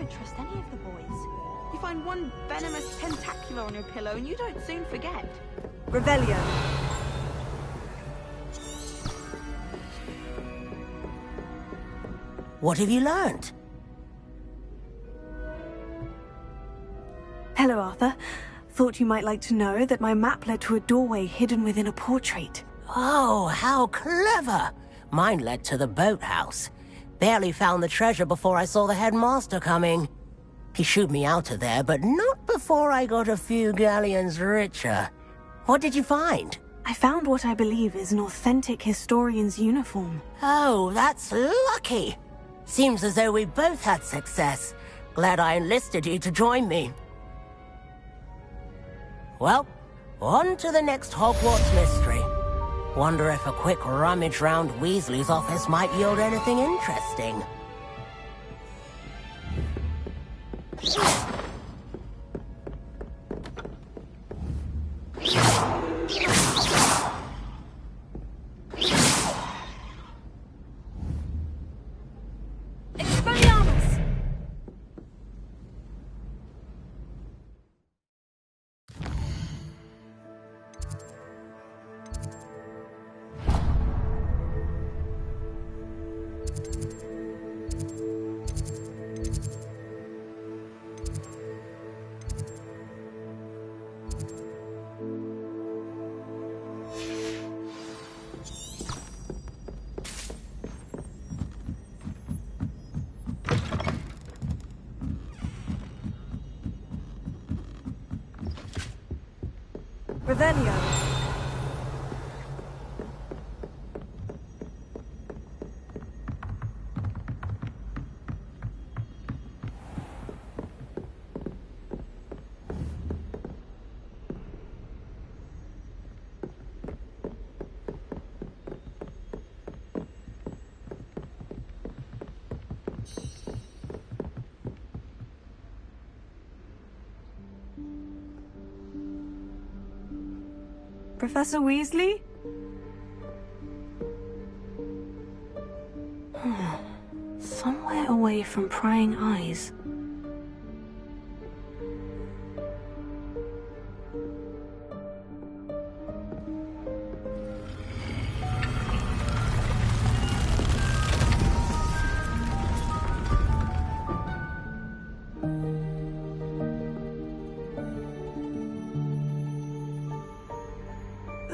won't trust any of the boys. You find one venomous tentacular on your pillow and you don't soon forget. Revelio. What have you learned? Hello, Arthur. Thought you might like to know that my map led to a doorway hidden within a portrait. Oh, how clever! Mine led to the boathouse. Barely found the treasure before I saw the headmaster coming. He shooed me out of there, but not before I got a few galleons richer. What did you find? I found what I believe is an authentic historian's uniform. Oh, that's lucky. Seems as though we both had success. Glad I enlisted you to join me. Well, on to the next Hogwarts mystery. Wonder if a quick rummage round Weasley's office might yield anything interesting. Revelio. Professor Weasley? Somewhere away from prying eyes.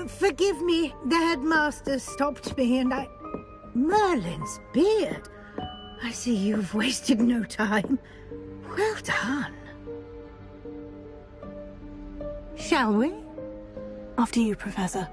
Forgive me, the headmaster stopped me and I... Merlin's beard. I see you've wasted no time. Well done. Shall we? After you, Professor.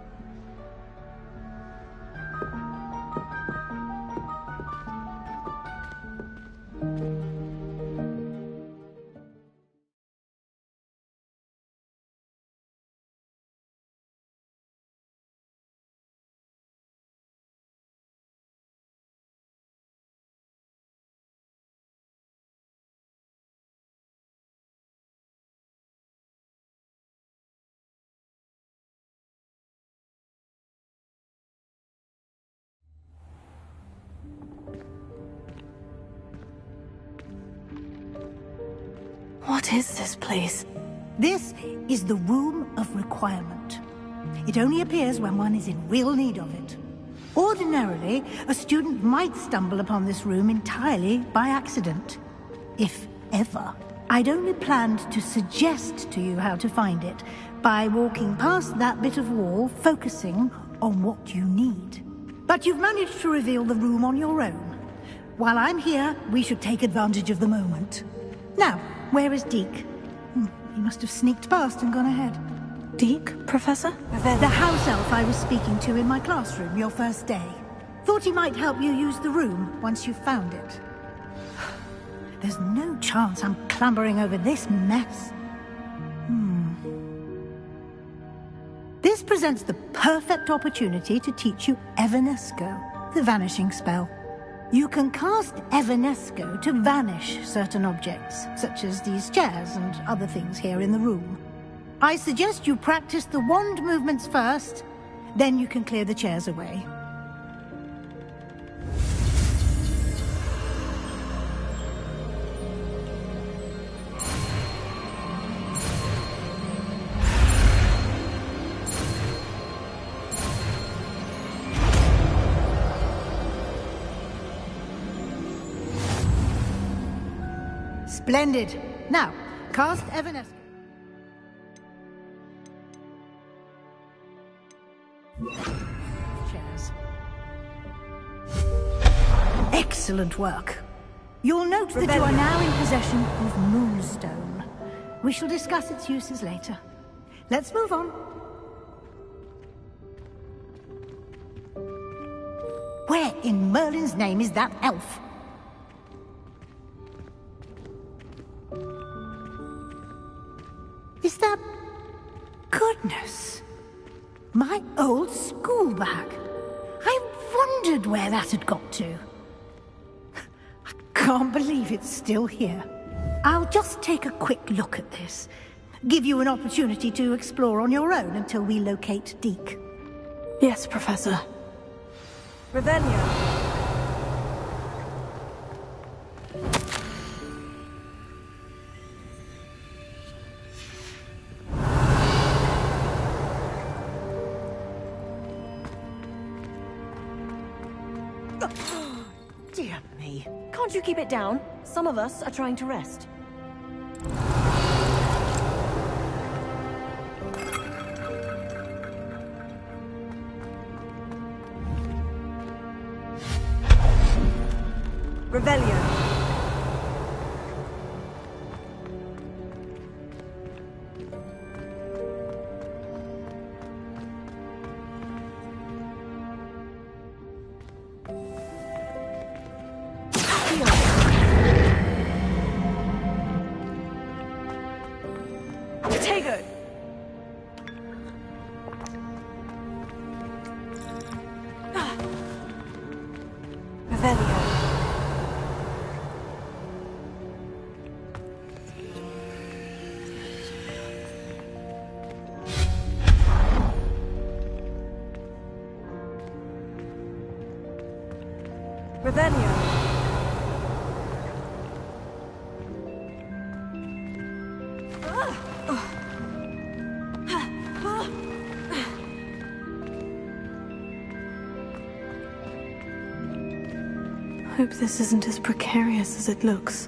What is this place? This is the Room of Requirement. It only appears when one is in real need of it. Ordinarily, a student might stumble upon this room entirely by accident. If ever. I'd only planned to suggest to you how to find it by walking past that bit of wall, focusing on what you need. But you've managed to reveal the room on your own. While I'm here, we should take advantage of the moment. Now, where is Deke? He must have sneaked past and gone ahead. Deke, Professor? The house elf I was speaking to in my classroom your first day. Thought he might help you use the room once you've found it. There's no chance I'm clambering over this mess. This presents the perfect opportunity to teach you Evanesco, the vanishing spell. You can cast Evanesco to vanish certain objects, such as these chairs and other things here in the room. I suggest you practice the wand movements first, then you can clear the chairs away. Splendid. Now, cast Evanescence. Chairs. Excellent work. You'll note that you are now in possession of Moonstone. We shall discuss its uses later. Let's move on. Where in Merlin's name is that elf? Is that... Goodness! My old school bag. I wondered where that had got to. I can't believe it's still here. I'll just take a quick look at this. Give you an opportunity to explore on your own until we locate Deke. Yes, Professor. Revelio. Dear me. Can't you keep it down? Some of us are trying to rest. Revelio. Hope this isn't as precarious as it looks.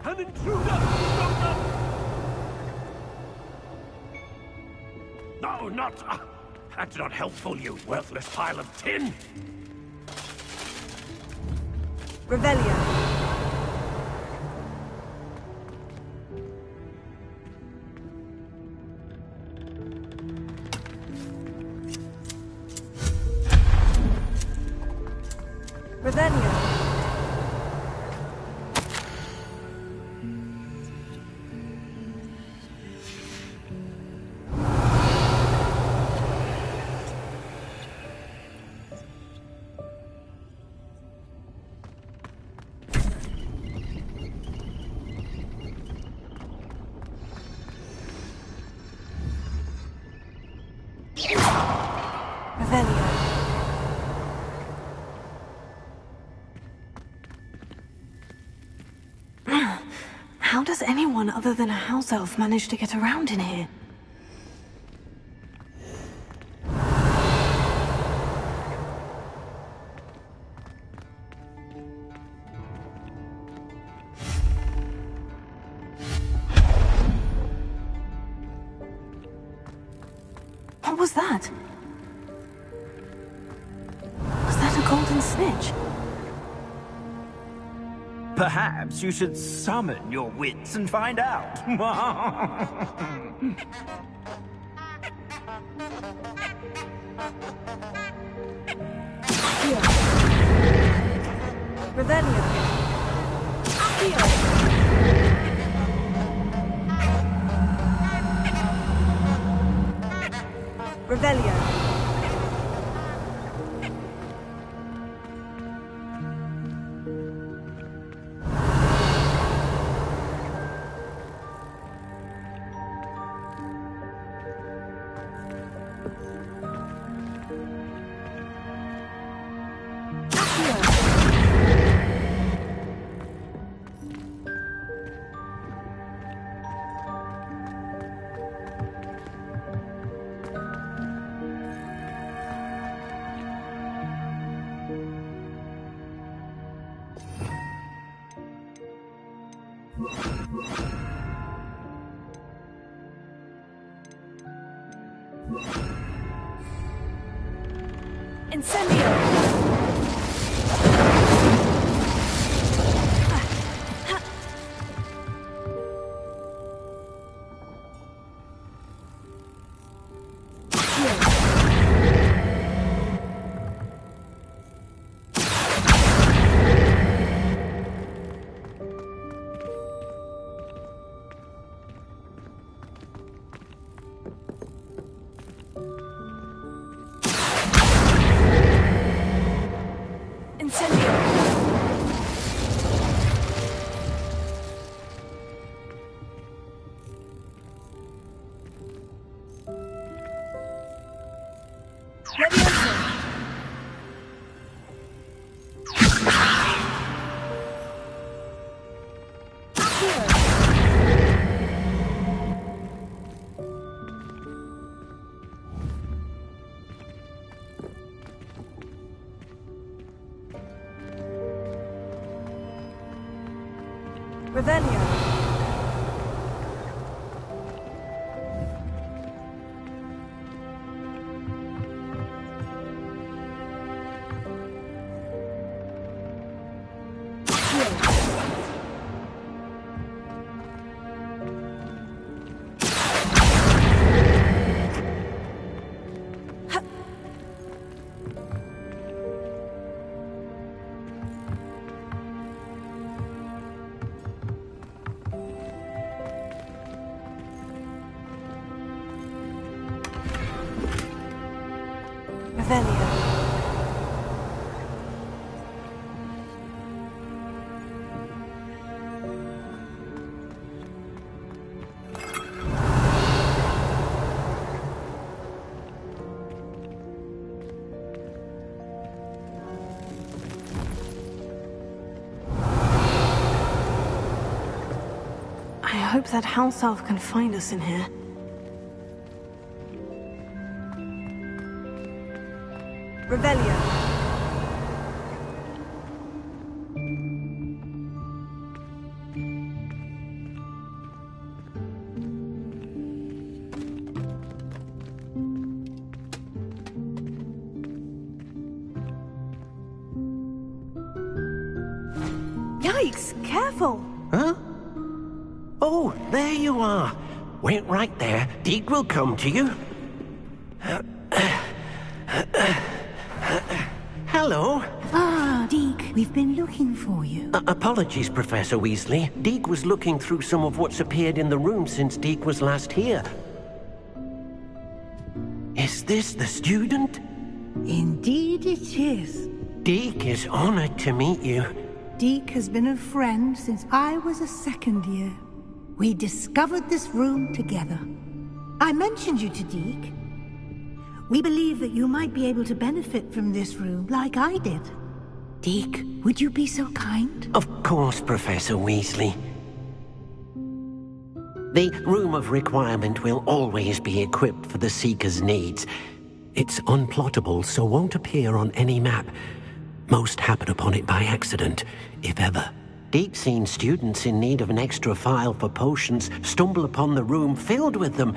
An intruder! No, not... That's not helpful, you worthless pile of tin! Revelio. How does anyone other than a house elf manage to get around in here? What was that? Was that a golden snitch? Perhaps you should summon your wits and find out. Revelio. Revelio. Incendio! Revelio. Revelio. I hope that house elf can find us in here. Revelio. Yikes! Careful! Huh? Oh, there you are. Wait right there. Deke will come to you. Hello. Ah, Deke, we've been looking for you. Apologies, Professor Weasley. Deke was looking through some of what's appeared in the room since Deke was last here. Is this the student? Indeed it is. Deke is honored to meet you. Deke has been a friend since I was a second year. We discovered this room together. I mentioned you to Deke. We believe that you might be able to benefit from this room, like I did. Deke, would you be so kind? Of course, Professor Weasley. The Room of Requirement will always be equipped for the Seeker's needs. It's unplottable, so won't appear on any map. Most happen upon it by accident, if ever. Deke's seen students in need of an extra file for potions stumble upon the room filled with them.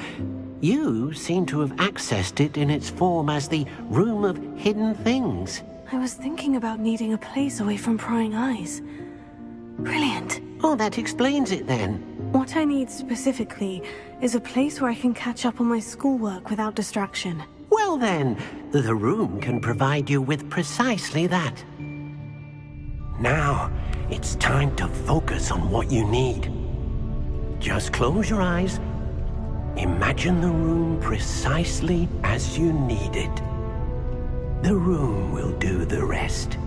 You seem to have accessed it in its form as the Room of Hidden Things. I was thinking about needing a place away from prying eyes. Brilliant. Oh, that explains it then. What I need specifically is a place where I can catch up on my schoolwork without distraction. Well then, the room can provide you with precisely that. Now, it's time to focus on what you need. Just close your eyes. Imagine the room precisely as you need it. The room will do the rest.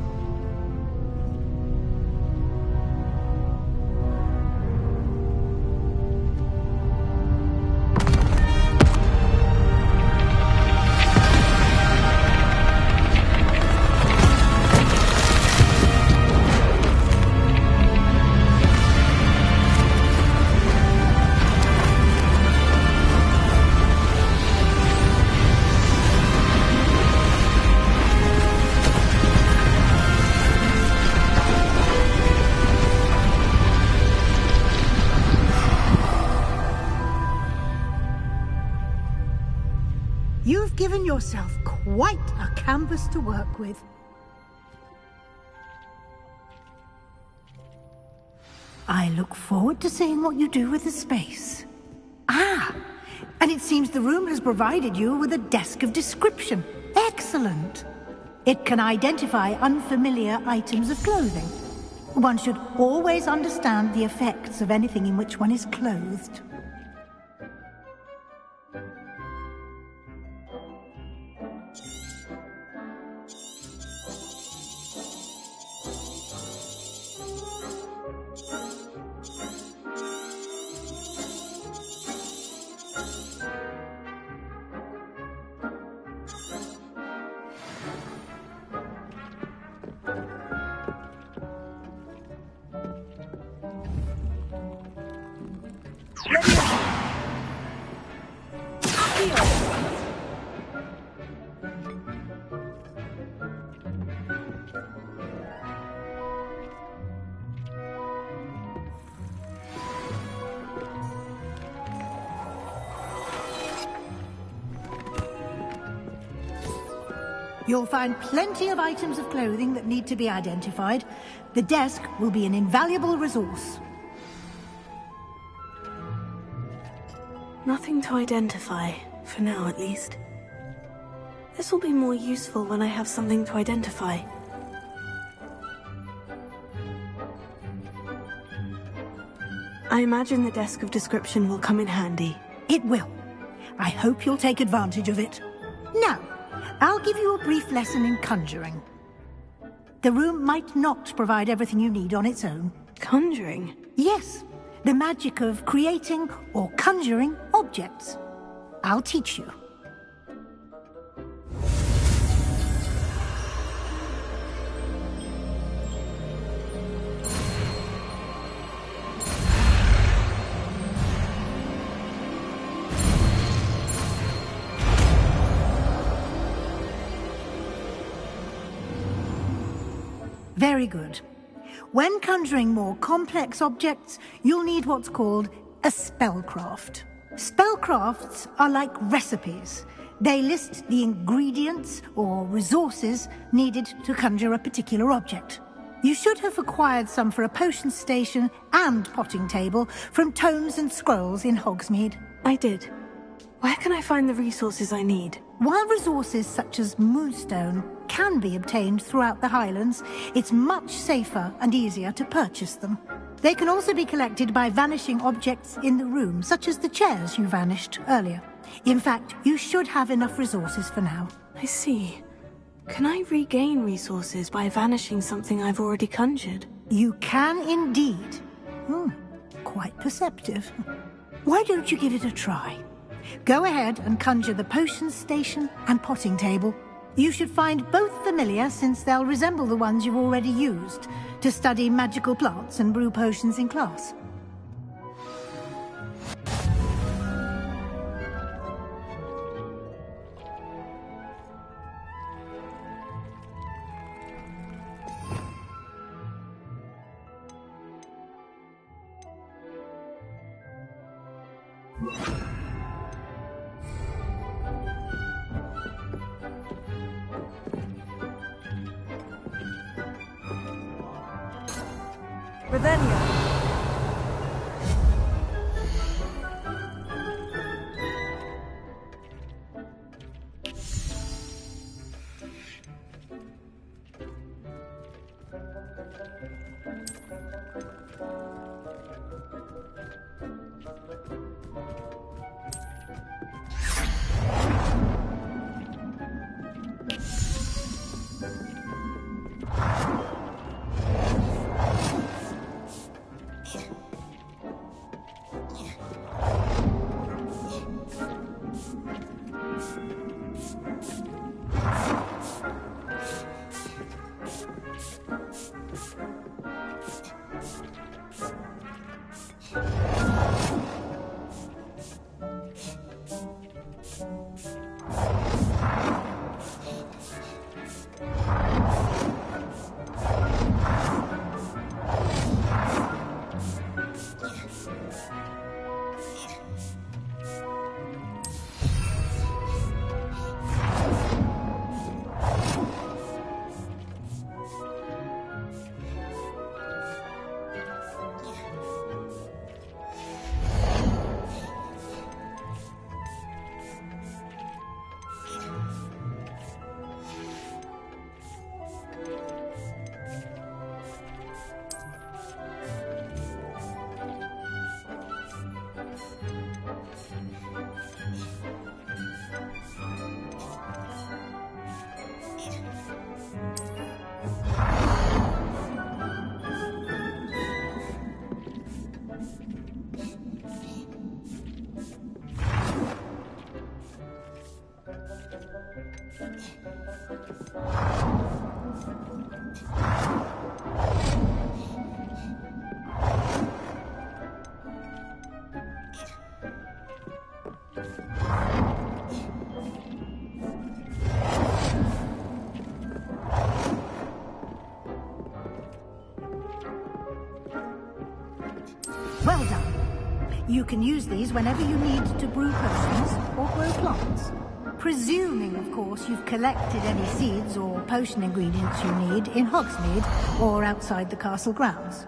yourself quite a canvas to work with. I look forward to seeing what you do with the space. Ah, and it seems the room has provided you with a desk of description. Excellent. It can identify unfamiliar items of clothing. One should always understand the effects of anything in which one is clothed. You'll find plenty of items of clothing that need to be identified. The desk will be an invaluable resource. Nothing to identify, for now at least. This will be more useful when I have something to identify. I imagine the desk of description will come in handy. It will. I hope you'll take advantage of it. Now, I'll give you a brief lesson in conjuring. The room might not provide everything you need on its own. Conjuring? Yes, the magic of creating or conjuring objects. I'll teach you. Very good. When conjuring more complex objects, you'll need what's called a spellcraft. Spellcrafts are like recipes. They list the ingredients or resources needed to conjure a particular object. You should have acquired some for a potion station and potting table from tomes and scrolls in Hogsmeade. I did. Where can I find the resources I need? While resources such as moonstone can be obtained throughout the Highlands, it's much safer and easier to purchase them. They can also be collected by vanishing objects in the room, such as the chairs you vanished earlier. In fact, you should have enough resources for now. I see. Can I regain resources by vanishing something I've already conjured? You can indeed. Quite perceptive. Why don't you give it a try? Go ahead and conjure the potion station and potting table. You should find both familiar, since they'll resemble the ones you've already used to study magical plants and brew potions in class. Revelio. Well done. You can use these whenever you need to brew potions or grow plants. Presuming, of course, you've collected any seeds or potion ingredients you need in Hogsmeade or outside the castle grounds.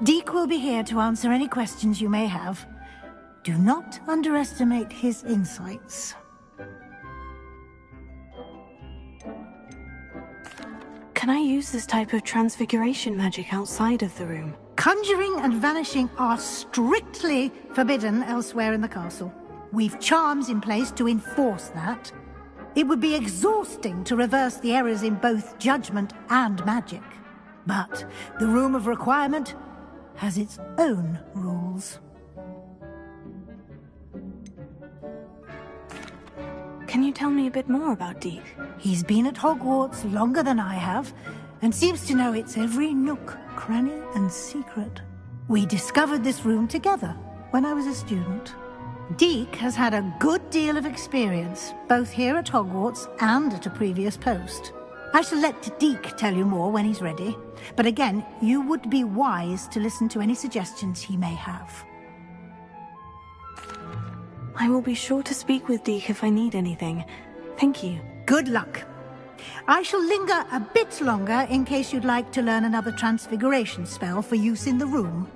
Deke will be here to answer any questions you may have. Do not underestimate his insights. Can I use this type of transfiguration magic outside of the room? Conjuring and vanishing are strictly forbidden elsewhere in the castle. We've charms in place to enforce that. It would be exhausting to reverse the errors in both judgment and magic. But the Room of Requirement has its own rules. Can you tell me a bit more about Deke? He's been at Hogwarts longer than I have, and seems to know its every nook, cranny, and secret. We discovered this room together when I was a student. Deke has had a good deal of experience, both here at Hogwarts and at a previous post. I shall let Deke tell you more when he's ready, but again, you would be wise to listen to any suggestions he may have. I will be sure to speak with Deke if I need anything. Thank you. Good luck. I shall linger a bit longer in case you'd like to learn another transfiguration spell for use in the room.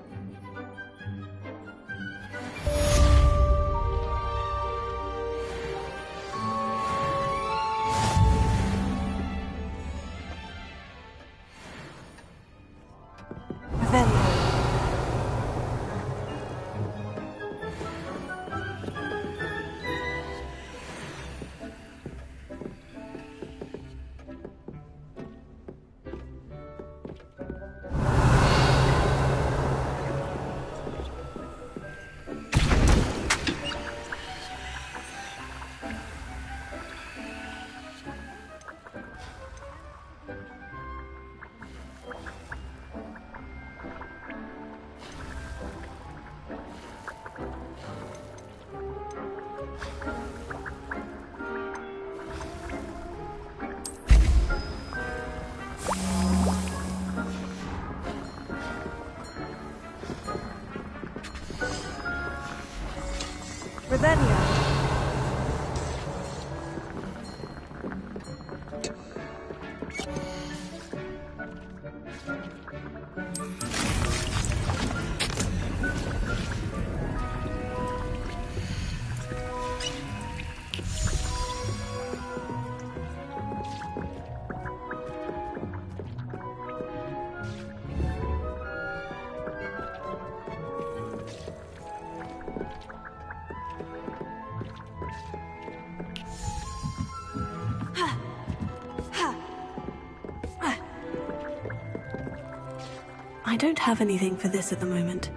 I don't have anything for this at the moment.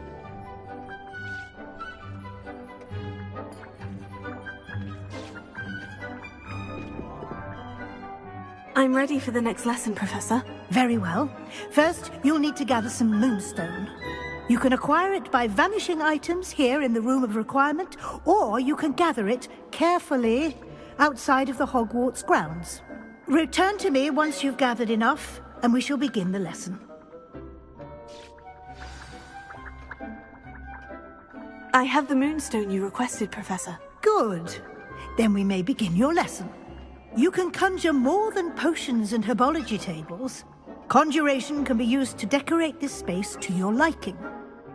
I'm ready for the next lesson, Professor. Very well. First, you'll need to gather some moonstone. You can acquire it by vanishing items here in the Room of Requirement, or you can gather it carefully outside of the Hogwarts grounds. Return to me once you've gathered enough, and we shall begin the lesson. I have the moonstone you requested, Professor. Good. Then we may begin your lesson. You can conjure more than potions and herbology tables. Conjuration can be used to decorate this space to your liking.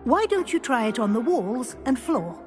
Why don't you try it on the walls and floor?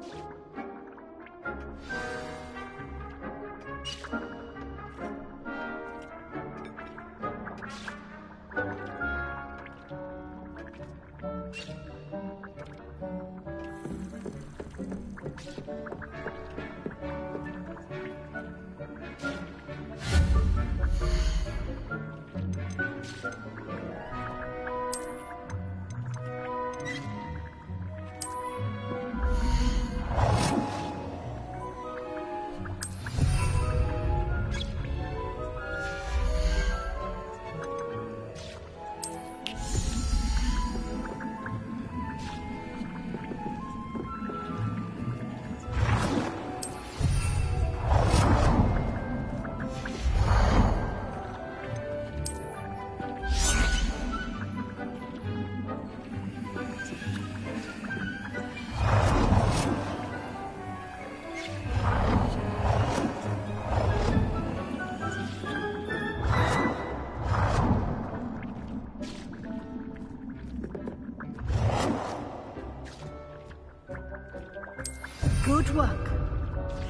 Good work.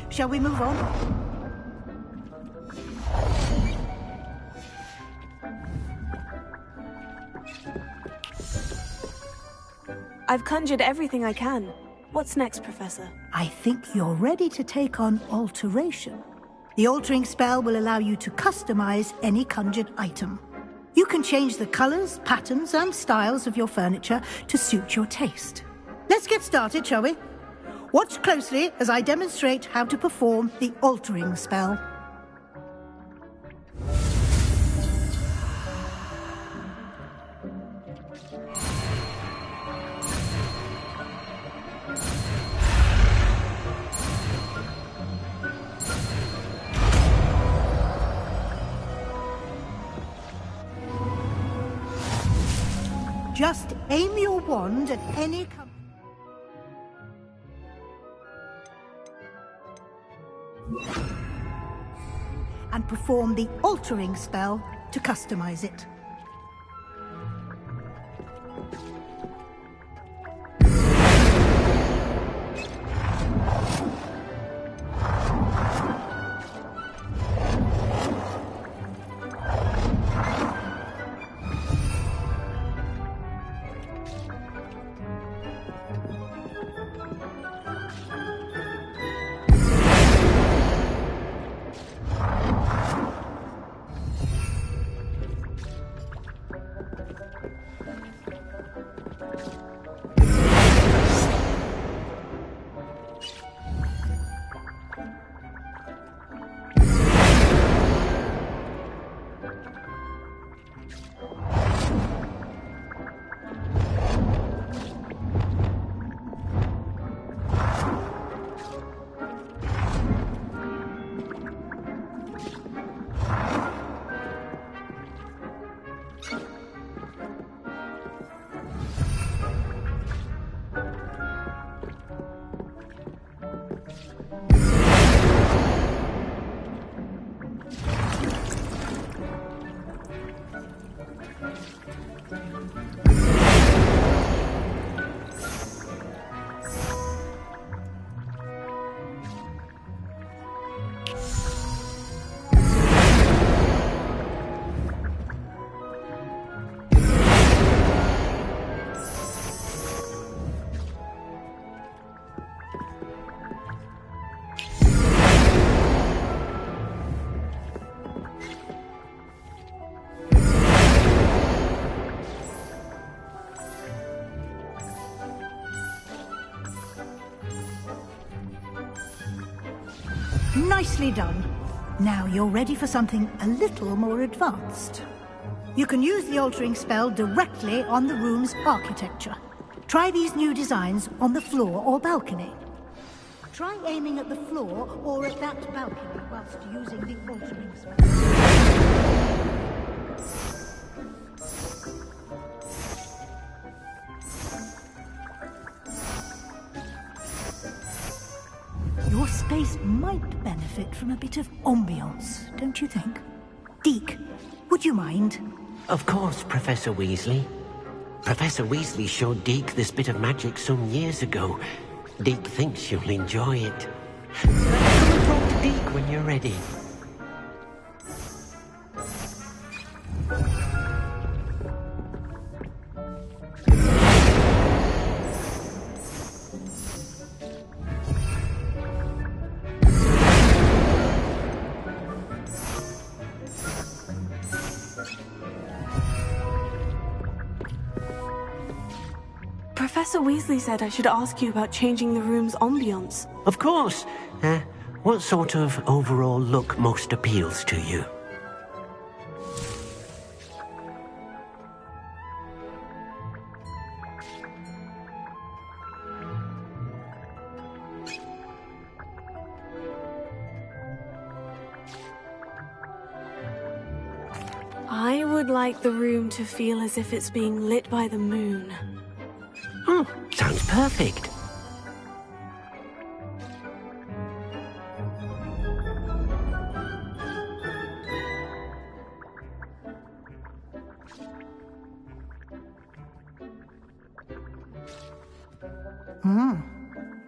Shall we move on? I've conjured everything I can. What's next, Professor? I think you're ready to take on alteration. The altering spell will allow you to customize any conjured item. You can change the colors, patterns, and styles of your furniture to suit your taste. Let's get started, shall we? Watch closely as I demonstrate how to perform the altering spell. Just aim your wand at any and perform the altering spell to customize it. Nicely done. Now you're ready for something a little more advanced. You can use the altering spell directly on the room's architecture. Try these new designs on the floor or balcony. Try aiming at the floor or at that balcony whilst using the altering spell. Your space might benefit from a bit of ambiance, don't you think? Deke, would you mind? Of course, Professor Weasley. Professor Weasley showed Deke this bit of magic some years ago. Deke thinks you'll enjoy it. Come and talk to Deke when you're ready. Professor Weasley said I should ask you about changing the room's ambience. Of course. What sort of overall look most appeals to you? I would like the room to feel as if it's being lit by the moon. Sounds perfect.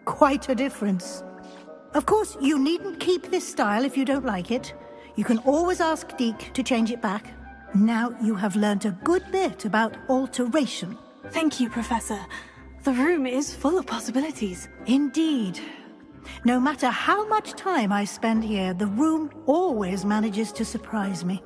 Quite a difference. Of course, you needn't keep this style if you don't like it. You can always ask Deke to change it back. Now you have learnt a good bit about alteration. Thank you, Professor. The room is full of possibilities. Indeed. No matter how much time I spend here, the room always manages to surprise me.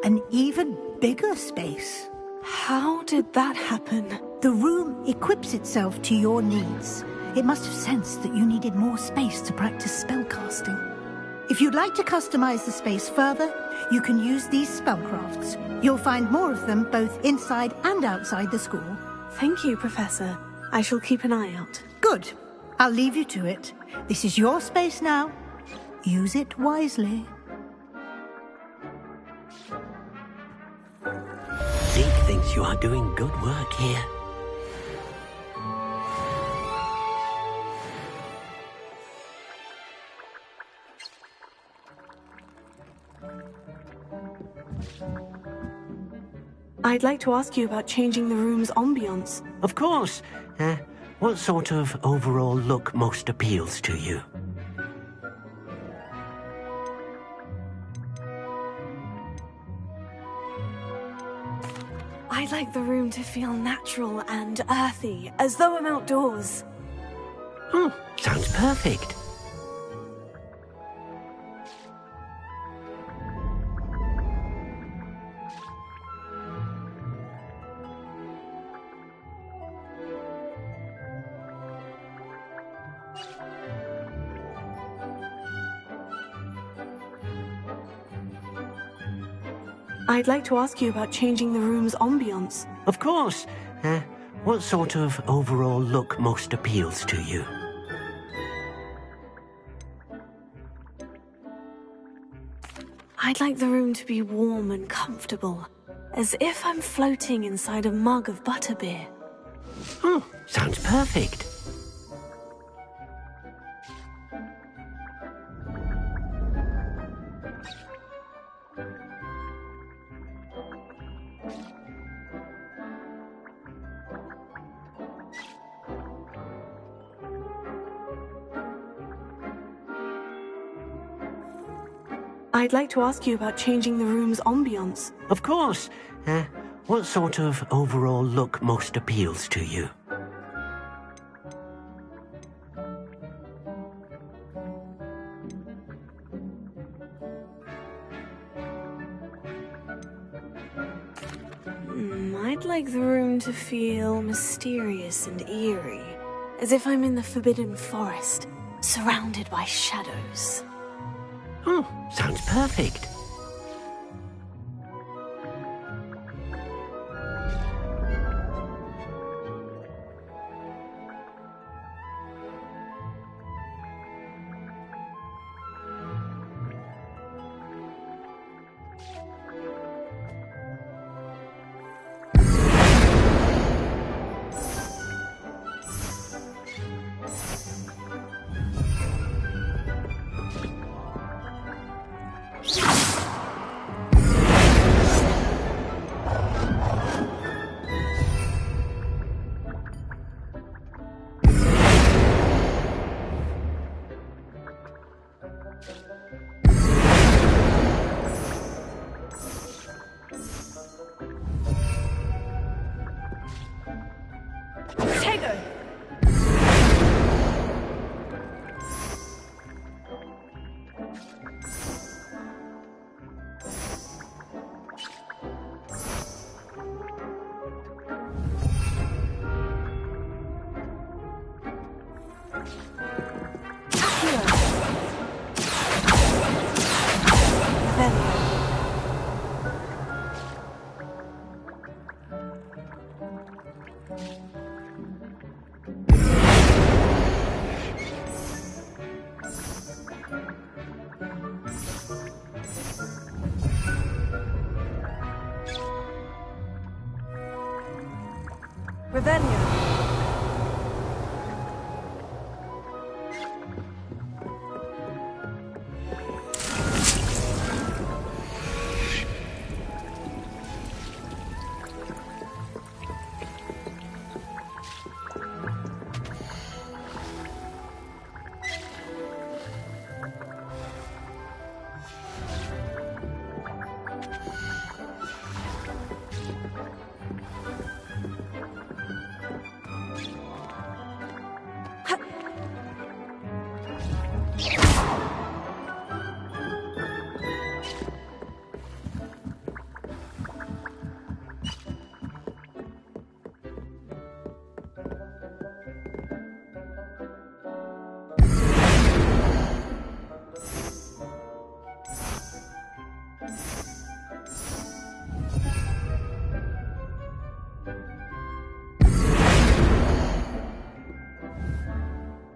An even bigger space. How did that happen? The room equips itself to your needs. It must have sensed that you needed more space to practice spellcasting. If you'd like to customize the space further, you can use these spellcrafts. You'll find more of them both inside and outside the school. Thank you, Professor. I shall keep an eye out. Good. I'll leave you to it. This is your space now. Use it wisely. Zeke thinks you are doing good work here. I'd like to ask you about changing the room's ambience. Of course. What sort of overall look most appeals to you? I'd like the room to feel natural and earthy, as though I'm outdoors. Sounds perfect. I'd like to ask you about changing the room's ambience. Of course. What sort of overall look most appeals to you? I'd like the room to be warm and comfortable, as if I'm floating inside a mug of butterbeer. Sounds perfect. I'd like to ask you about changing the room's ambience. Of course. What sort of overall look most appeals to you? I'd like the room to feel mysterious and eerie, as if I'm in the Forbidden Forest, surrounded by shadows. Sounds perfect. Revelio.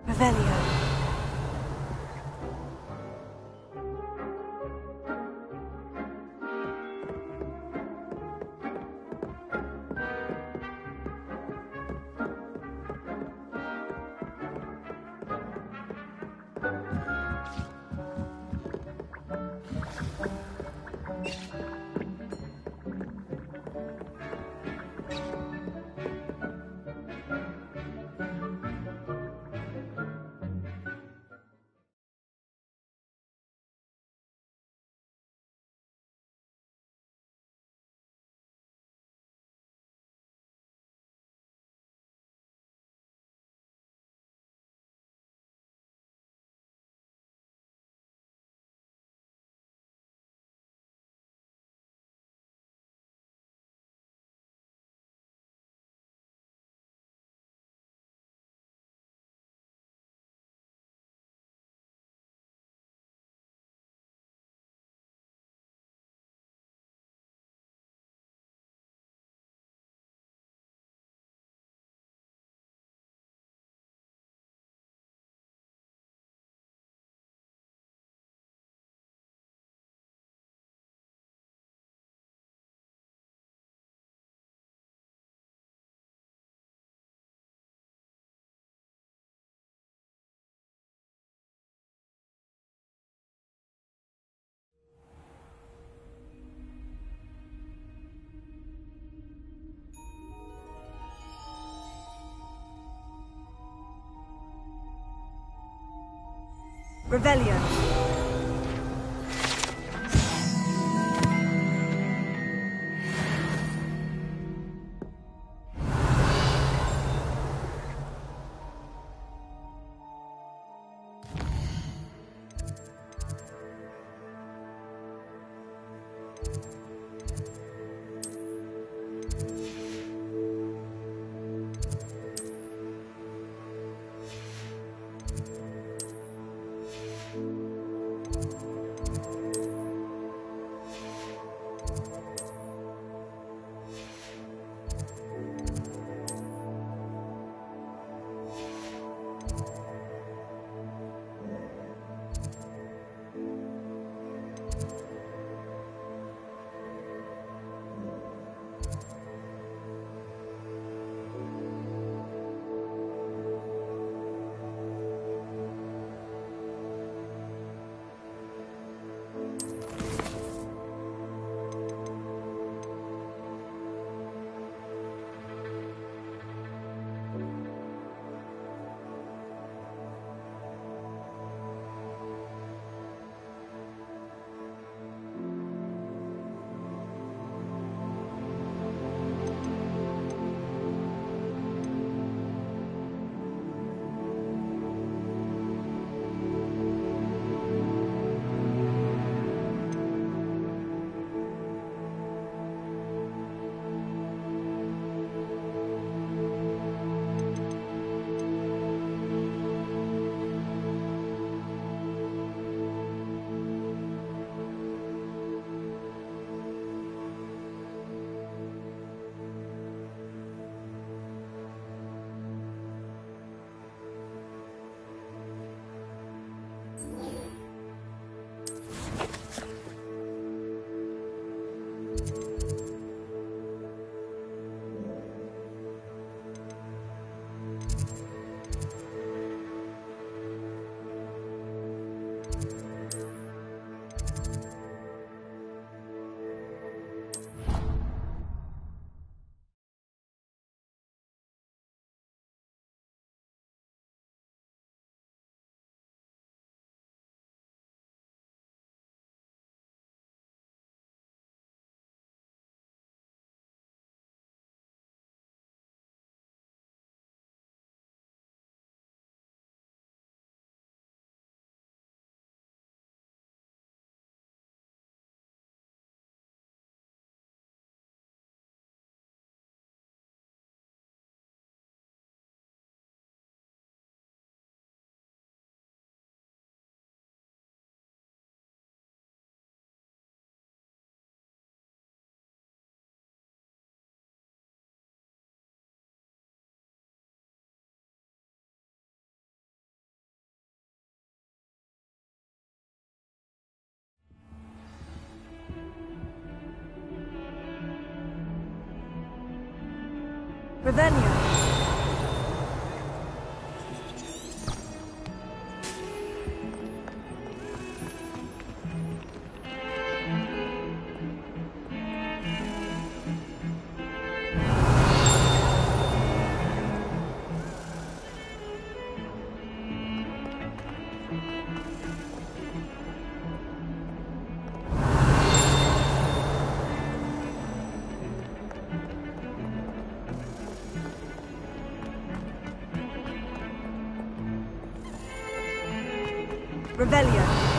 Revelio. Revelio. Revelio. 'Tis the room of requirementul. It only appears when one is in real need of it. Ordinarily, a student might stumble upon this room entirely by accident. If I'm in the forbidden forest, surrounded by shadows, Revelio. Revelio.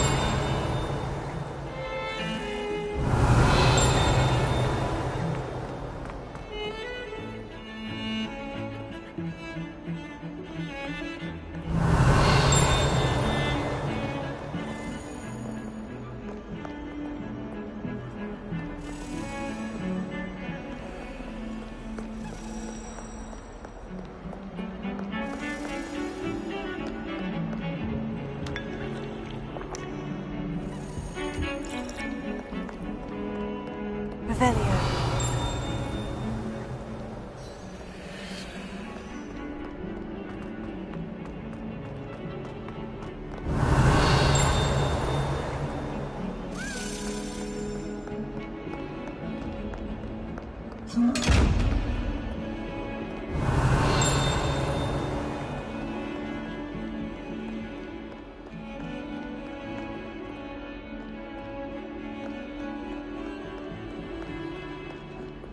Revelio.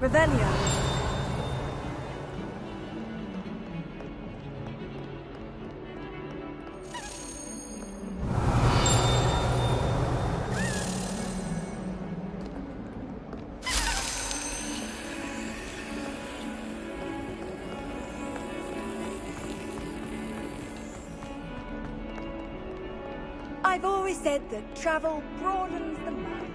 Revelio. I've always said that travel broadens the mind.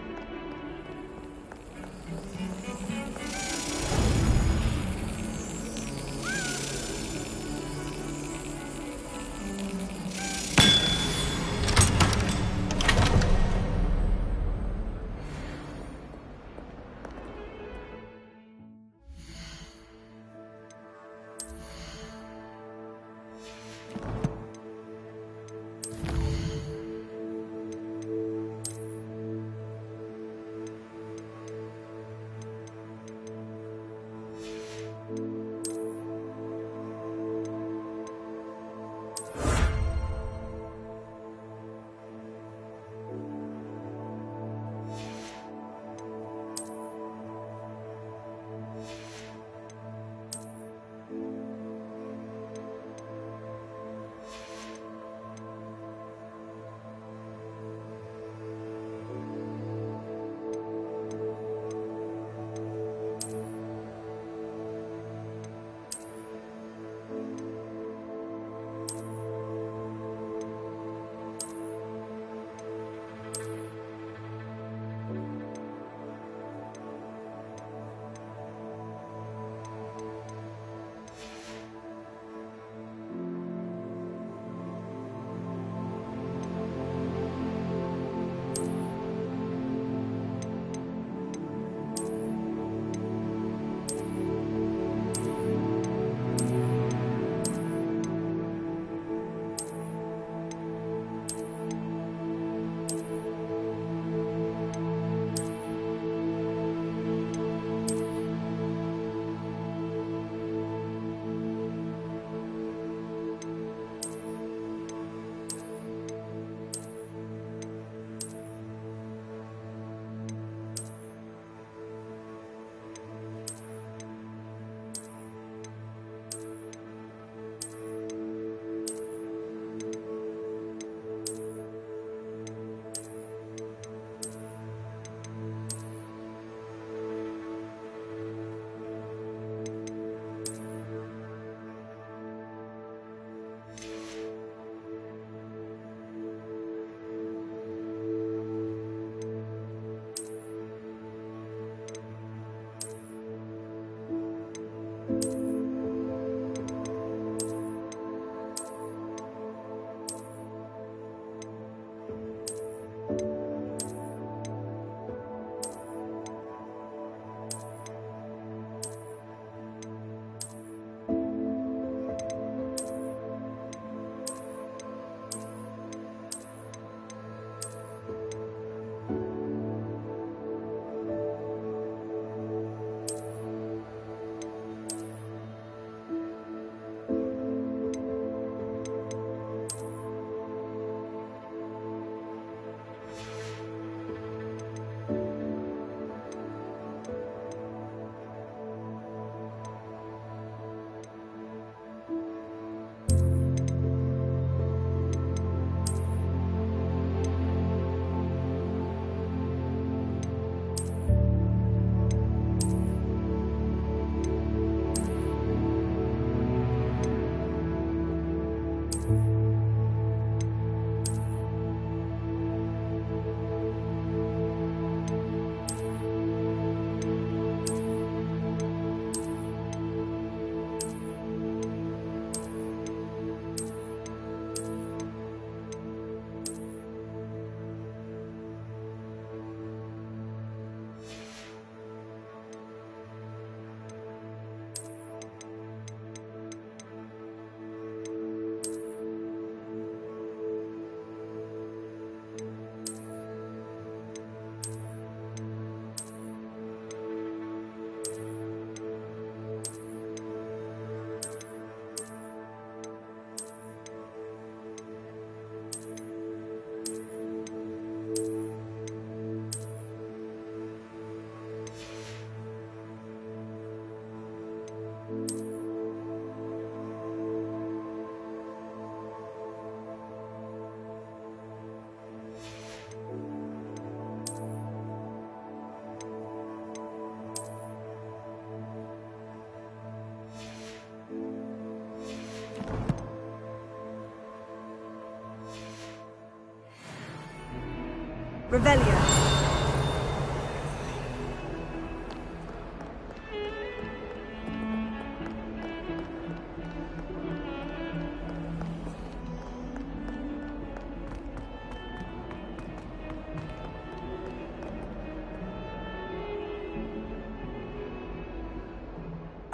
Revelio.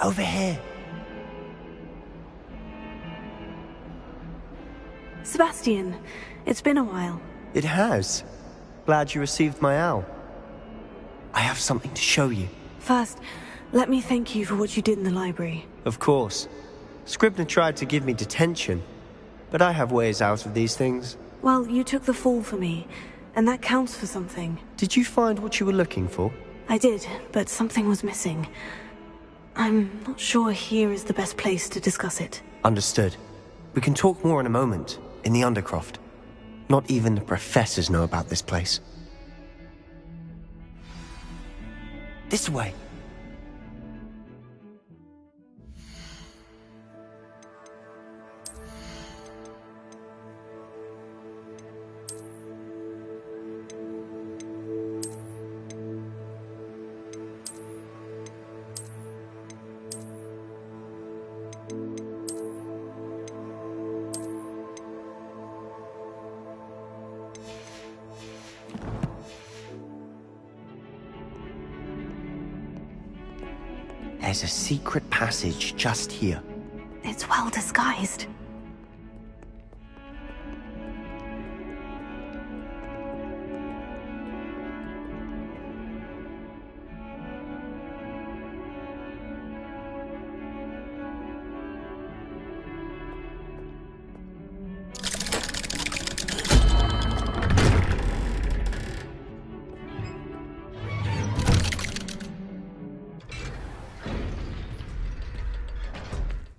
Over here. Sebastian, it's been a while. It has. Glad you received my owl. I have something to show you. First, let me thank you for what you did in the library. Of course. Scribner tried to give me detention, but I have ways out of these things. Well, you took the fall for me, and that counts for something. Did you find what you were looking for? I did, but something was missing. I'm not sure here is the best place to discuss it. Understood. We can talk more in a moment, in the Undercroft. Not even the professors know about this place. This way. There's a secret passage just here. It's well disguised.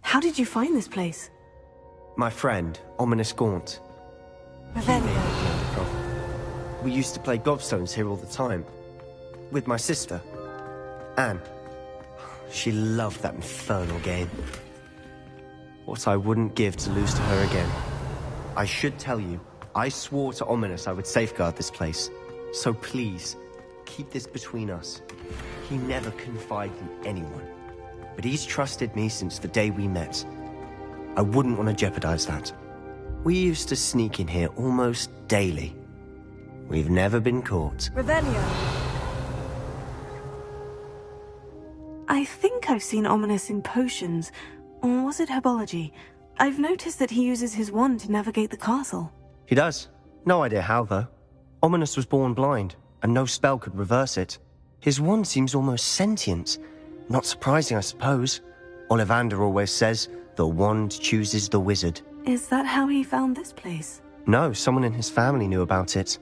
How did you find this place? My friend, Ominous Gaunt. Revelio. We used to play gobstones here all the time. With my sister, Anne. She loved that infernal game. What I wouldn't give to lose to her again. I should tell you, I swore to Ominous I would safeguard this place. So please, keep this between us. He never confided in anyone. But he's trusted me since the day we met. I wouldn't want to jeopardize that. We used to sneak in here almost daily. We've never been caught. Revelio. I think I've seen Ominous in potions. Or was it herbology? I've noticed that he uses his wand to navigate the castle. He does. No idea how, though. Ominous was born blind, and no spell could reverse it. His wand seems almost sentient. Not surprising, I suppose. Ollivander always says, the wand chooses the wizard. Is that how he found this place? No, someone in his family knew about it.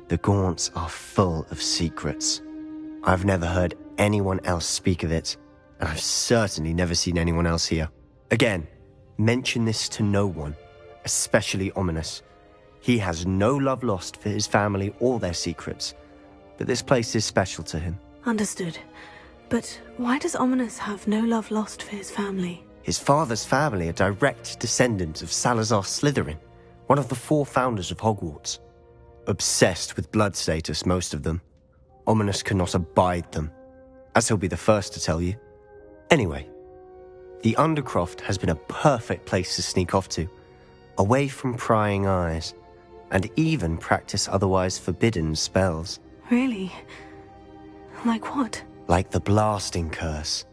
The Gaunts are full of secrets. I've never heard anyone else speak of it, and I've certainly never seen anyone else here. Again, mention this to no one, especially Ominous. He has no love lost for his family or their secrets, but this place is special to him. Understood. But why does Ominous have no love lost for his family? His father's family are direct descendants of Salazar Slytherin, one of the 4 founders of Hogwarts. Obsessed with blood status, most of them. Ominous cannot abide them, as he'll be the first to tell you. Anyway, the Undercroft has been a perfect place to sneak off to, away from prying eyes, and even practice otherwise forbidden spells. Really? Like what? Like the blasting curse.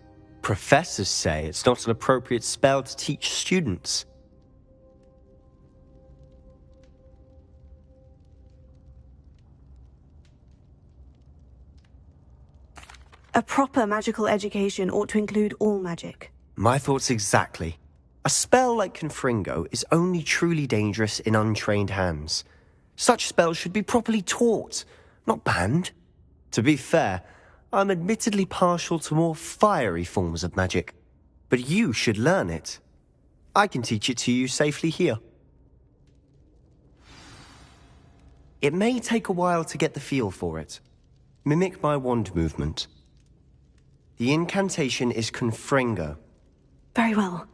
Professors say it's not an appropriate spell to teach students. A proper magical education ought to include all magic. My thoughts exactly. A spell like Confringo is only truly dangerous in untrained hands. Such spells should be properly taught, not banned. To be fair, I'm admittedly partial to more fiery forms of magic, but you should learn it. I can teach it to you safely here. It may take a while to get the feel for it. Mimic my wand movement. The incantation is Confringo. Very well.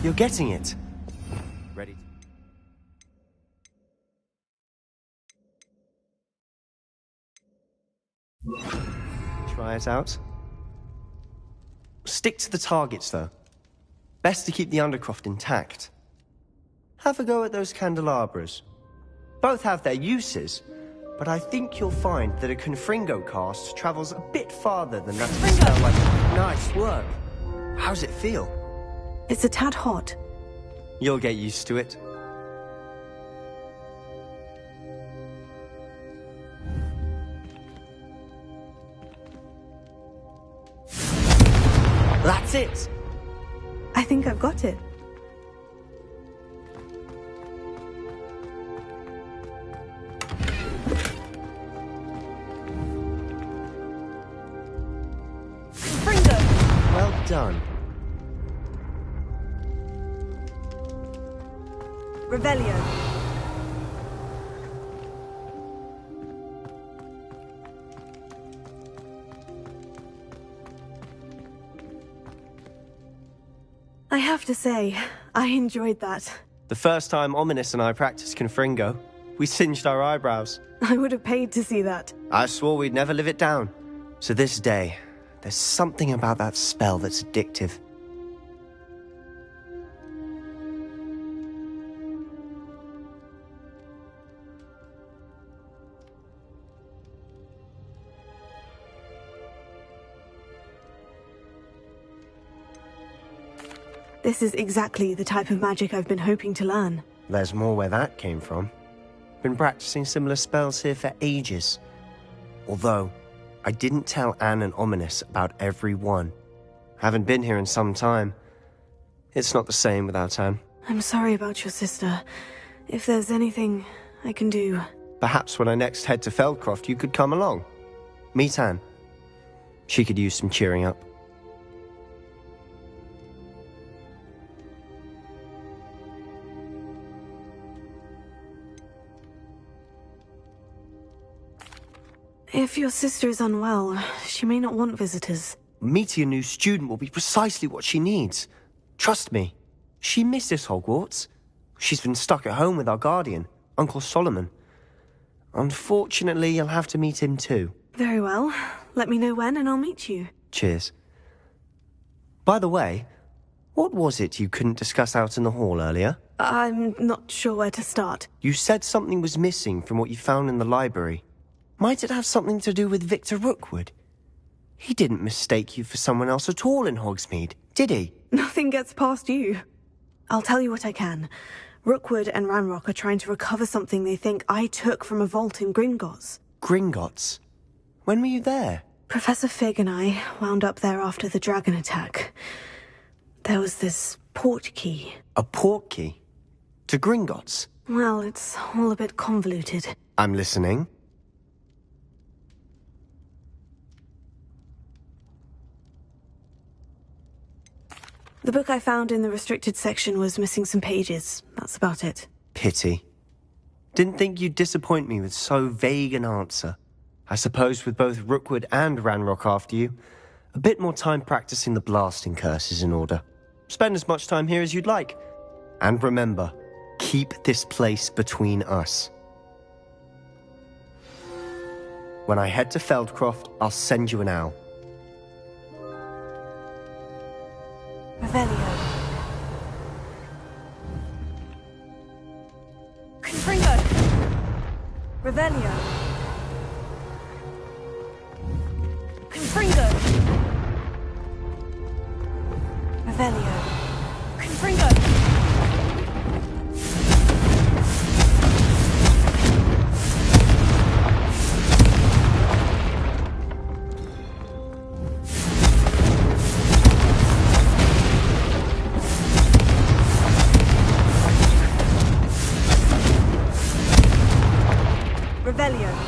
You're getting it. Ready? Try it out. Stick to the targets, though. Best to keep the Undercroft intact. Have a go at those candelabras. Both have their uses, but I think you'll find that a Confringo cast travels a bit farther than that of a spell like... Nice work. How's it feel? It's a tad hot. You'll get used to it. That's it! I think I've got it. Well done. Revelio. I have to say, I enjoyed that. The first time Ominous and I practiced Confringo, we singed our eyebrows. I would have paid to see that. I swore we'd never live it down. So this day, there's something about that spell that's addictive. This is exactly the type of magic I've been hoping to learn. There's more where that came from. Been practicing similar spells here for ages. Although, I didn't tell Anne and Ominous about every one. Haven't been here in some time. It's not the same without Anne. I'm sorry about your sister. If there's anything I can do... Perhaps when I next head to Feldcroft, you could come along. Meet Anne. She could use some cheering up. If your sister is unwell, she may not want visitors. Meeting a new student will be precisely what she needs. Trust me. She misses Hogwarts. She's been stuck at home with our guardian, Uncle Solomon. Unfortunately, you'll have to meet him too. Very well. Let me know when and I'll meet you. Cheers. By the way, what was it you couldn't discuss out in the hall earlier? I'm not sure where to start. You said something was missing from what you found in the library. Might it have something to do with Victor Rookwood? He didn't mistake you for someone else at all in Hogsmeade, did he? Nothing gets past you. I'll tell you what I can. Rookwood and Ranrock are trying to recover something they think I took from a vault in Gringotts. Gringotts? When were you there? Professor Fig and I wound up there after the dragon attack. There was this port key. A port key? To Gringotts? Well, it's all a bit convoluted. I'm listening. The book I found in the restricted section was missing some pages. That's about it. Pity. Didn't think you'd disappoint me with so vague an answer. I suppose with both Rookwood and Ranrock after you, a bit more time practicing the blasting curse is in order. Spend as much time here as you'd like. And remember, keep this place between us. When I head to Feldcroft, I'll send you an owl. Revelio. Confringo. Revelio. Confringo. Revelio. Confringo. Revelio.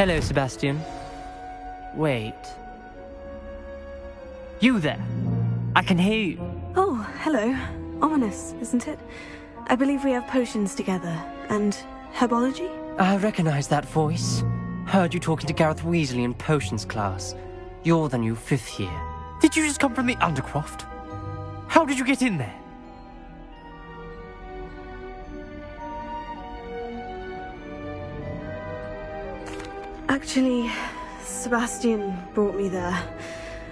Hello, Sebastian. Wait. You there? I can hear you. Oh, hello. Ominous, isn't it? I believe we have potions together. And herbology? I recognize that voice. Heard you talking to Gareth Weasley in potions class. You're the new 5th year. Did you just come from the Undercroft? How did you get in there? Actually, Sebastian brought me there.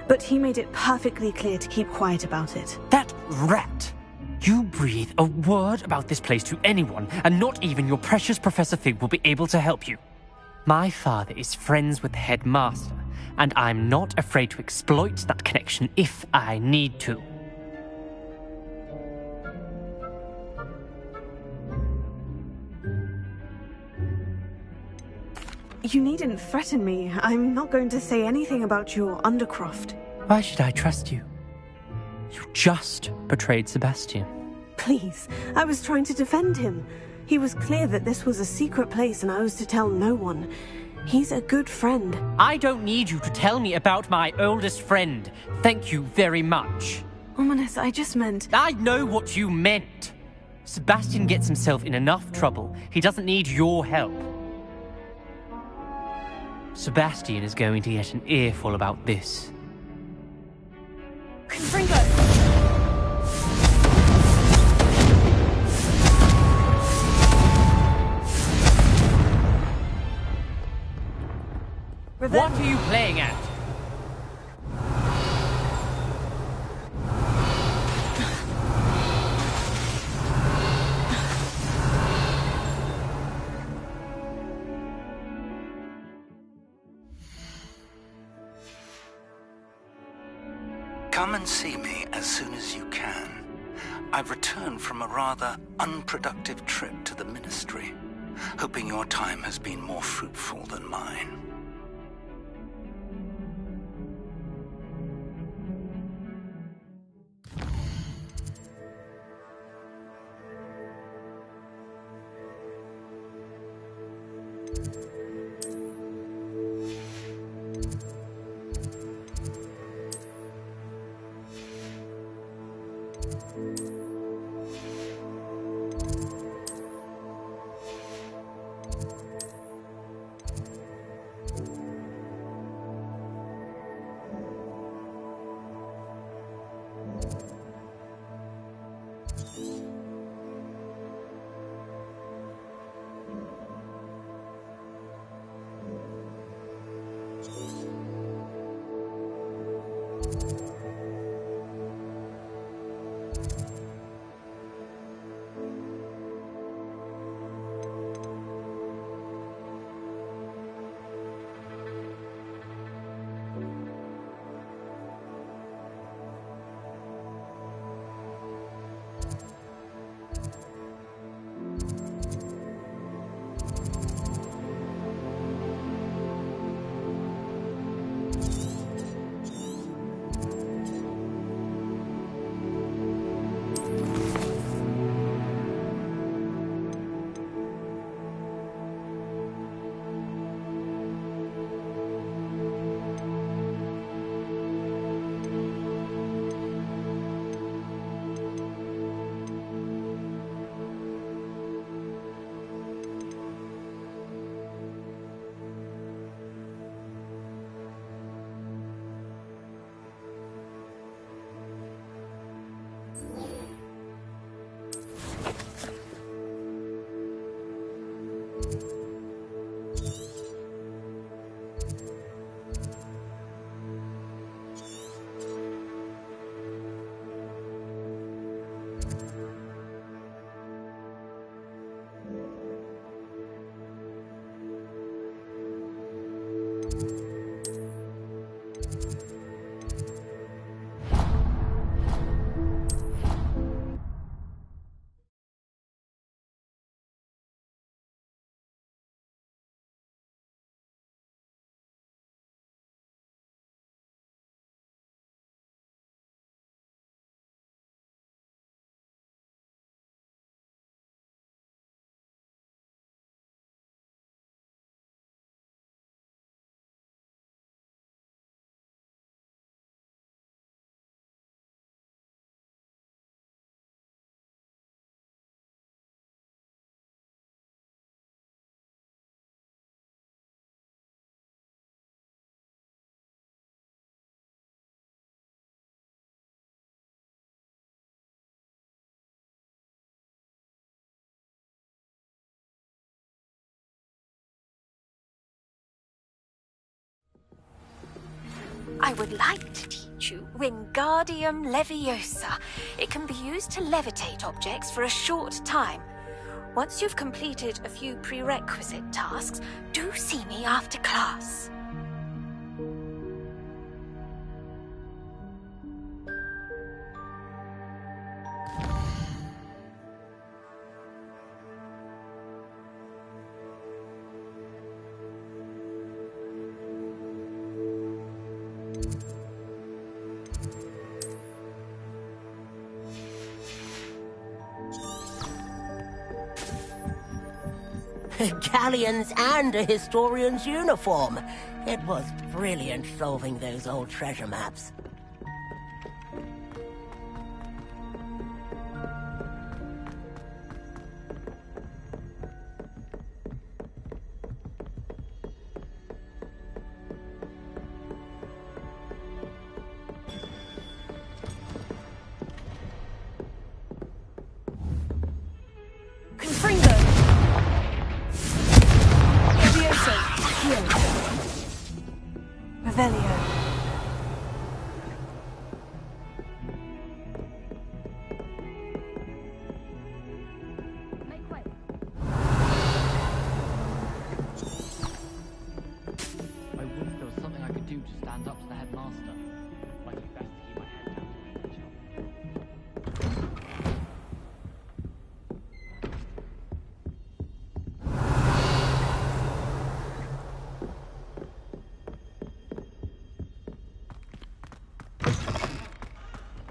But he made it perfectly clear to keep quiet about it. That rat! You breathe a word about this place to anyone, and not even your precious Professor Fig will be able to help you. My father is friends with the headmaster, and I'm not afraid to exploit that connection if I need to. You needn't threaten me. I'm not going to say anything about your Undercroft. Why should I trust you? You just betrayed Sebastian. Please, I was trying to defend him. He was clear that this was a secret place and I was to tell no one. He's a good friend. I don't need you to tell me about my oldest friend. Thank you very much. Ominous, I just meant... I know what you meant. Sebastian gets himself in enough trouble. He doesn't need your help. Sebastian is going to get an earful about this. Confringo! What are you playing at? Come and see me as soon as you can. I've returned from a rather unproductive trip to the Ministry, hoping your time has been more fruitful than mine. would like to teach you Wingardium Leviosa. It can be used to levitate objects for a short time. Once you've completed a few prerequisite tasks, do see me after class. Galleons and a historian's uniform. It was brilliant solving those old treasure maps.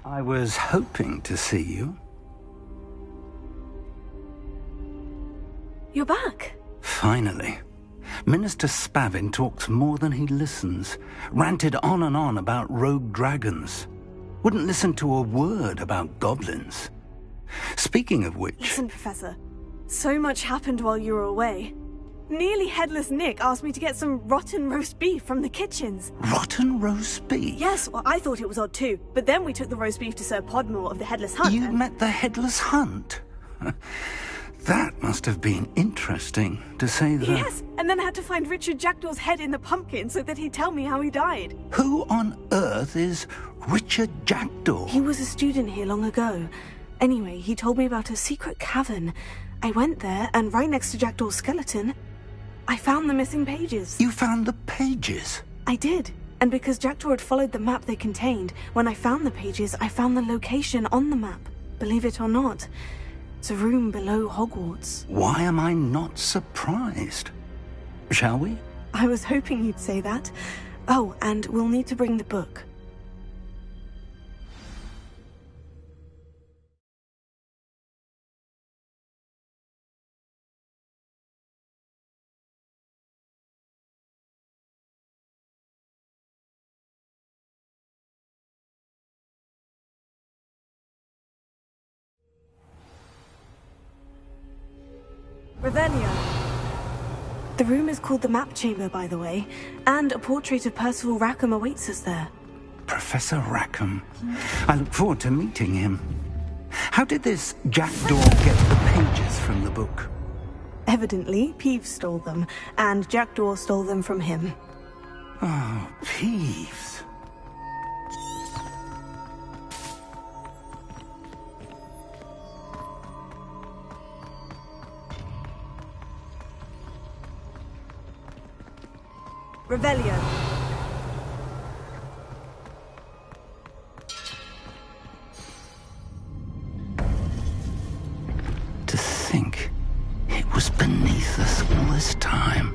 I was hoping to see you. You're back. Finally. Minister Spavin talks more than he listens. Ranted on and on about rogue dragons. Wouldn't listen to a word about goblins. Speaking of which... Listen, Professor. So much happened while you were away. Nearly Headless Nick asked me to get some rotten roast beef from the kitchens. Rotten roast beef? Yes, well, I thought it was odd too. But then we took the roast beef to Sir Podmore of the Headless Hunt. You met the Headless Hunt? That must have been interesting, to say the... Yes, and then I had to find Richard Jackdaw's head in the pumpkin so that he'd tell me how he died. Who on earth is Richard Jackdaw? He was a student here long ago. Anyway, he told me about a secret cavern. I went there, and right next to Jackdaw's skeleton, I found the missing pages. You found the pages? I did. And because Jackdaw had followed the map they contained, when I found the pages, I found the location on the map. Believe it or not, it's a room below Hogwarts. Why am I not surprised? Shall we? I was hoping you'd say that. Oh, and we'll need to bring the book. Revelio. The room is called the Map Chamber, by the way, and a portrait of Percival Rackham awaits us there. Professor Rackham. I look forward to meeting him. How did this Jackdaw get the pages from the book? Evidently, Peeves stole them, and Jackdaw stole them from him. Oh, Peeves. Revelio. To think it was beneath us all this time.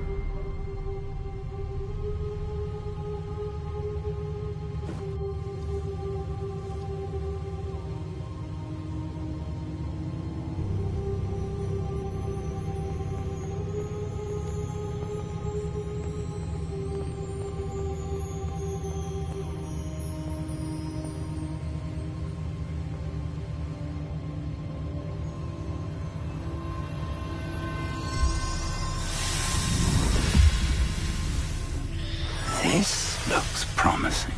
This looks promising.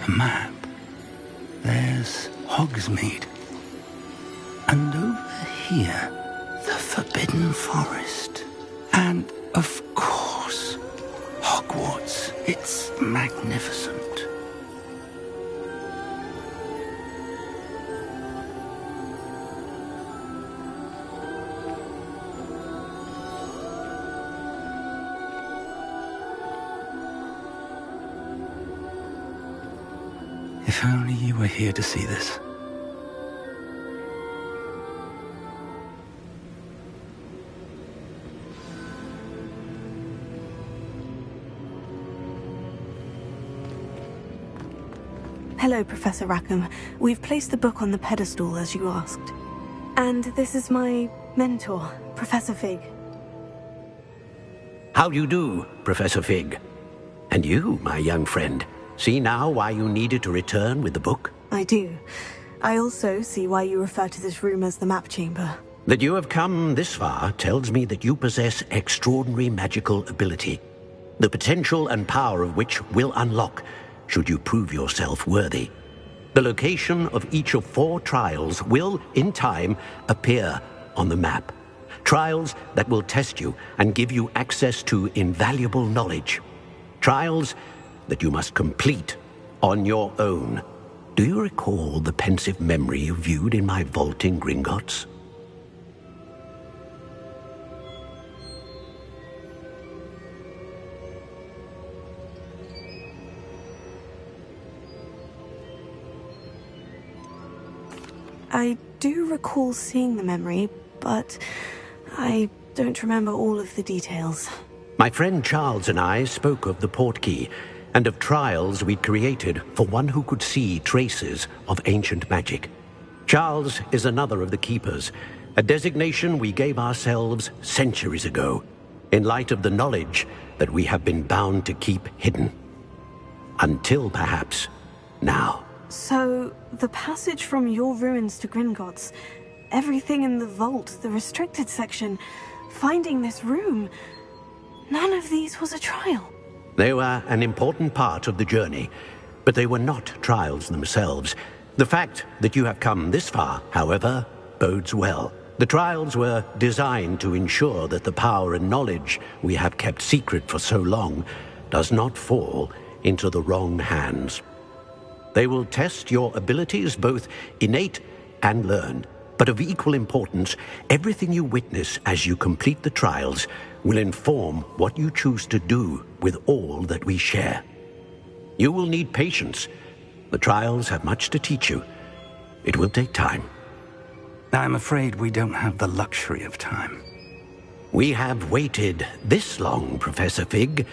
the map, there's Hogsmeade. And over here, the Forbidden Forest. And, of course, Hogwarts. It's magnificent. If only you were here to see this. Hello, Professor Rackham. We've placed the book on the pedestal as you asked. And this is my mentor, Professor Fig. How do you do, Professor Fig? And you, my young friend, see now why you needed to return with the book? I do. I also see why you refer to this room as the map chamber. That you have come this far tells me that you possess extraordinary magical ability, the potential and power of which will unlock should you prove yourself worthy. The location of each of 4 trials will, in time, appear on the map. Trials that will test you and give you access to invaluable knowledge. Trials that you must complete on your own. Do you recall the pensive memory you viewed in my vault in Gringotts? I do recall seeing the memory, but I don't remember all of the details. My friend Charles and I spoke of the portkey and of trials we'd created for one who could see traces of ancient magic. Charles is another of the keepers, a designation we gave ourselves centuries ago, in light of the knowledge that we have been bound to keep hidden. Until perhaps now. So, the passage from your ruins to Gringotts, everything in the vault, the restricted section, finding this room, none of these was a trial. They were an important part of the journey, but they were not trials themselves. The fact that you have come this far, however, bodes well. The trials were designed to ensure that the power and knowledge we have kept secret for so long does not fall into the wrong hands. They will test your abilities, both innate and learned. But of equal importance, everything you witness as you complete the trials will inform what you choose to do with all that we share. You will need patience. The trials have much to teach you. It will take time. I'm afraid we don't have the luxury of time. We have waited this long, Professor Fig.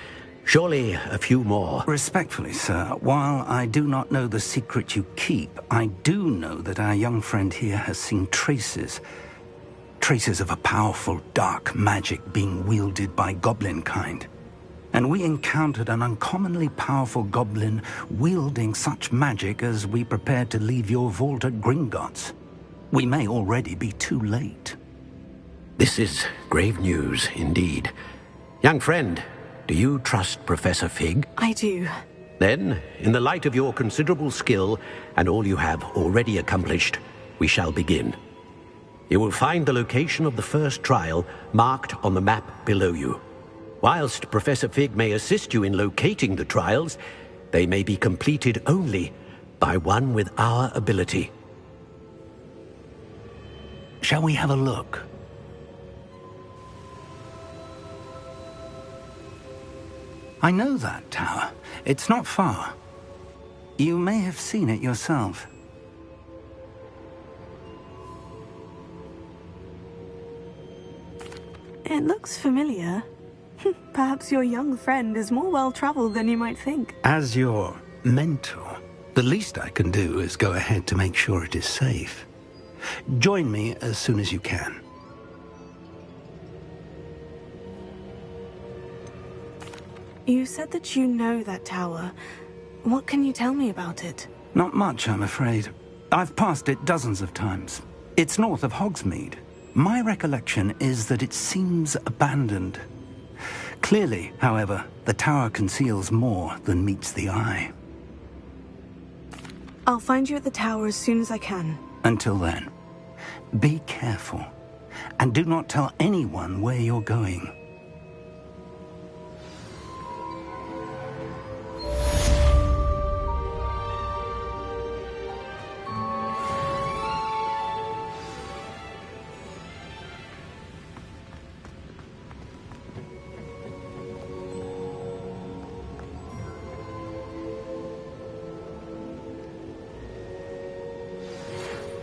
Surely a few more. Respectfully, sir, while I do not know the secret you keep, I do know that our young friend here has seen traces of a powerful dark magic being wielded by goblin kind. And we encountered an uncommonly powerful goblin wielding such magic as we prepared to leave your vault at Gringotts. We may already be too late. This is grave news indeed. Young friend, do you trust Professor Fig? I do. Then, in the light of your considerable skill and all you have already accomplished, we shall begin. You will find the location of the first trial marked on the map below you. Whilst Professor Fig may assist you in locating the trials, they may be completed only by one with our ability. Shall we have a look? I know that tower. It's not far. You may have seen it yourself. It looks familiar. Perhaps your young friend is more well-traveled than you might think. As your mentor, the least I can do is go ahead to make sure it is safe. Join me as soon as you can. You said that you know that tower. What can you tell me about it? Not much, I'm afraid. I've passed it dozens of times. It's north of Hogsmeade. My recollection is that it seems abandoned. Clearly, however, the tower conceals more than meets the eye. I'll find you at the tower as soon as I can. Until then, be careful, and do not tell anyone where you're going.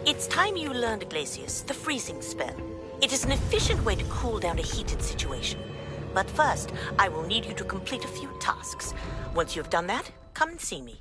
It's time you learned, Glacius, the freezing spell. It is an efficient way to cool down a heated situation. But first, I will need you to complete a few tasks. Once you have done that, come and see me.